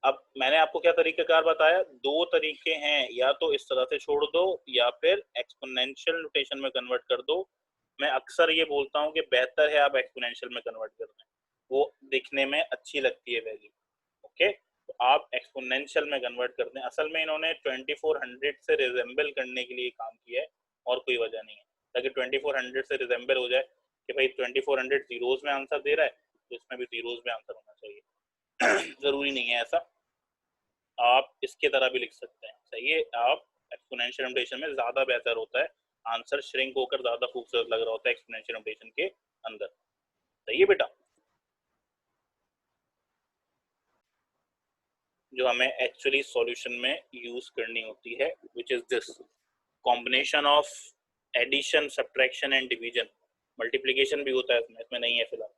अब मैंने आपको क्या तरीकेकार बताया, दो तरीके हैं, या तो इस तरह से छोड़ दो या फिर एक्सपोनेंशियल नोटेशन में कन्वर्ट कर दो। मैं अक्सर ये बोलता हूँ कि बेहतर है आप एक्सपोनेंशियल में कन्वर्ट कर दें, वो दिखने में अच्छी लगती है वैल्यू। ओके, तो आप एक्सपोनेंशियल में कन्वर्ट कर दें। असल में इन्होंने 2400 से रिजेंबल करने के लिए काम किया है, और कोई वजह नहीं है, ताकि 2400 से रिजेंबल हो जाए कि भाई 2400 जीरोज में आंसर दे रहा है तो इसमें भी जीरोज में आंसर होना चाहिए। जरूरी नहीं है ऐसा, आप इसके तरह भी लिख सकते हैं। सही है, आप एक्सपोनेंशियल नोटेशन में ज्यादा बेहतर होता है, आंसर श्रिंक होकर ज्यादा खूबसूरत लग रहा होता है एक्सपोनेंशियल नोटेशन के अंदर। सही है बेटा, जो हमें एक्चुअली सॉल्यूशन में यूज करनी होती है, which is this combination of addition, subtraction and division. Multiplication भी होता है इसमें, इसमें नहीं है फिलहाल।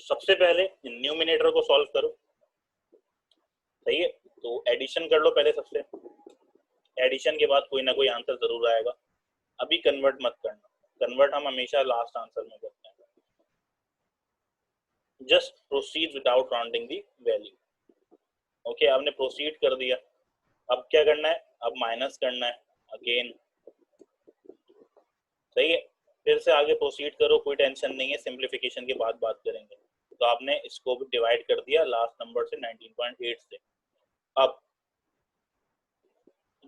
सबसे पहले न्यूमिनेटर को सॉल्व करो। सही है, तो एडिशन कर लो पहले सबसे, एडिशन के बाद कोई ना कोई आंसर जरूर आएगा। अभी कन्वर्ट मत करना, कन्वर्ट हम हमेशा लास्ट आंसर में करते हैं। जस्ट प्रोसीड विदाउट राउंडिंग दी वैल्यू। ओके, आपने प्रोसीड कर दिया, अब क्या करना है, अब माइनस करना है अगेन। सही है, फिर से आगे प्रोसीड करो, कोई टेंशन नहीं है, सिंप्लीफिकेशन के बाद बात करेंगे। तो आपने इसको भी डिवाइड कर दिया लास्ट नंबर से 19.8 से। अब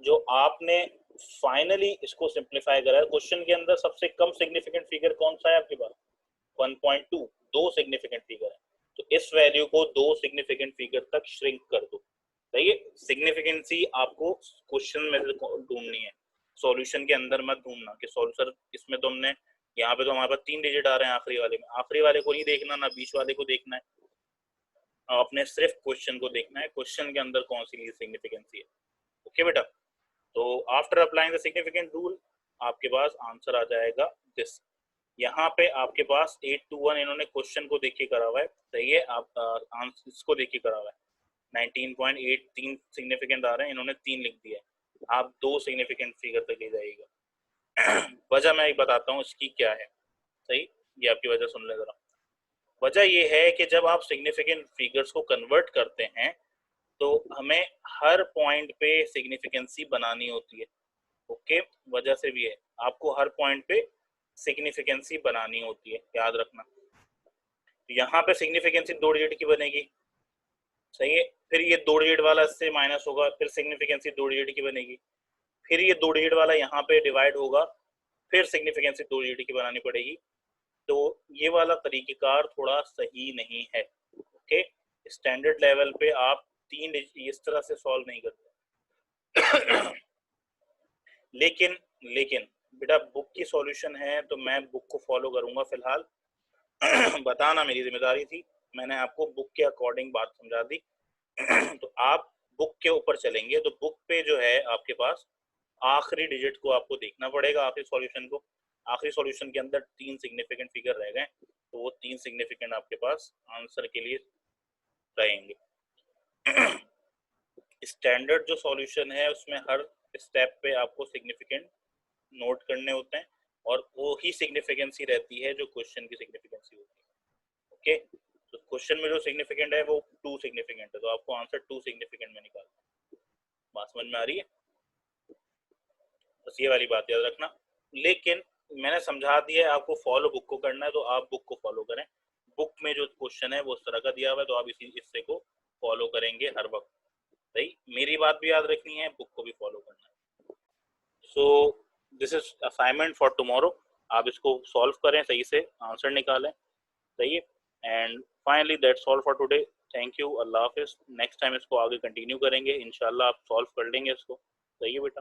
जो आपने फाइनली इसको सिंप्लीफाई करा है, क्वेश्चन के अंदर सबसे कम सिग्निफिकेंट फिगर कौन सा है आपके पास, 1.2। दो सिग्निफिकेंट फिगर है, तो इस वैल्यू को दो सिग्निफिकेंट फिगर तक श्रिंक कर दो। सही है, सिग्निफिकेंसी आपको क्वेश्चन में ढूंढनी है, सॉल्यूशन के अंदर मत ढूंढना कि सॉल्यूशन इसमें तो हमने, यहाँ पे तो हमारे पास 3 डिजिट आ रहे हैं आखिरी वाले में, आखिरी वाले को नहीं देखना ना बीच वाले को देखना है, आपने सिर्फ क्वेश्चन को देखना है, क्वेश्चन के अंदर कौन सी सिग्निफिकेंसी है। ओके बेटा, तो after applying the significant rule आपके पास आंसर आ जाएगा दिस। यहाँ पे आपके पास 8 to 1 इन्होंने क्वेश्चन को देख के करा हुआ है। सही है, आप आंसर इसको देख के करा हुआ है। 19.8 तीन सिग्निफिकेंट आ रहे हैं, इन्होंने 3 लिख दिया है, आप दो सिग्निफिकेंट फिगर तक ले जाइएगा। वजह मैं एक बताता हूँ इसकी क्या है। सही, ये आपकी वजह सुन ले जरा। वजह ये है कि जब आप सिग्निफिकेंट फिगर्स को कन्वर्ट करते हैं तो हमें हर पॉइंट पे सिग्निफिकेंसी बनानी होती है। ओके, वजह से भी है, आपको हर पॉइंट पे सिग्निफिकेंसी बनानी होती है, याद रखना। यहाँ पे सिग्निफिकेंसी 2 डिजिट की बनेगी। सही है, फिर ये 2 डिजिट वाला इससे माइनस होगा, फिर सिग्निफिकेंसी 2 डिजिट की बनेगी, फिर ये 2 डिजिट वाला यहाँ पे डिवाइड होगा, फिर सिग्निफिकेंसी 2 डिजिट की बनानी पड़ेगी। तो ये वाला तरीकेकार थोड़ा सही नहीं है। ओके, स्टैंडर्ड लेवल पे आप 3 डिजिट इस तरह से सॉल्व नहीं करते। लेकिन लेकिन बेटा बुक की सॉल्यूशन है तो मैं बुक को फॉलो करूंगा फिलहाल। बताना मेरी जिम्मेदारी थी, मैंने आपको बुक के अकॉर्डिंग बात समझा दी। तो आप बुक के ऊपर चलेंगे तो बुक पे जो है आपके पास आखिरी डिजिट को आपको देखना पड़ेगा, आखिरी सॉल्यूशन को। आखिरी सॉल्यूशन के अंदर 3 सिग्निफिकेंट फिगर रह गए, तो वो 3 सिग्निफिकेंट आपके पास आंसर के लिए रहेंगे। स्टैंडर्ड जो सॉल्यूशन है उसमें हर स्टेप पे आपको सिग्निफिकेंट नोट करने होते हैं, और वो ही सिग्निफिकेंसी रहती है जो क्वेश्चन की सिग्निफिकेंसी होती है। ओके, तो क्वेश्चन में जो सिग्निफिकेंट है वो 2 सिग्निफिकेंट है, तो आपको आंसर 2 सिग्निफिकेंट में निकालना है। बात समझ में आ रही है, बस ये वाली बात याद रखना। लेकिन मैंने समझा दिया है, आपको फॉलो बुक को करना है तो आप बुक को फॉलो करें। बुक में जो क्वेश्चन है वो उस तरह का दिया हुआ है, तो आप इसी हिस्से को फॉलो करेंगे हर वक्त। सही, मेरी बात भी याद रखनी है, बुक को भी फॉलो करना है। So this is assignment for tomorrow, आप इसको सॉल्व करें, सही से आंसर निकालें। सही है, and finally that's all for today. Thank you, Allah Hafiz. Next time इसको आगे कंटिन्यू करेंगे इंशाल्लाह, आप सॉल्व कर लेंगे इसको। सही है बेटा।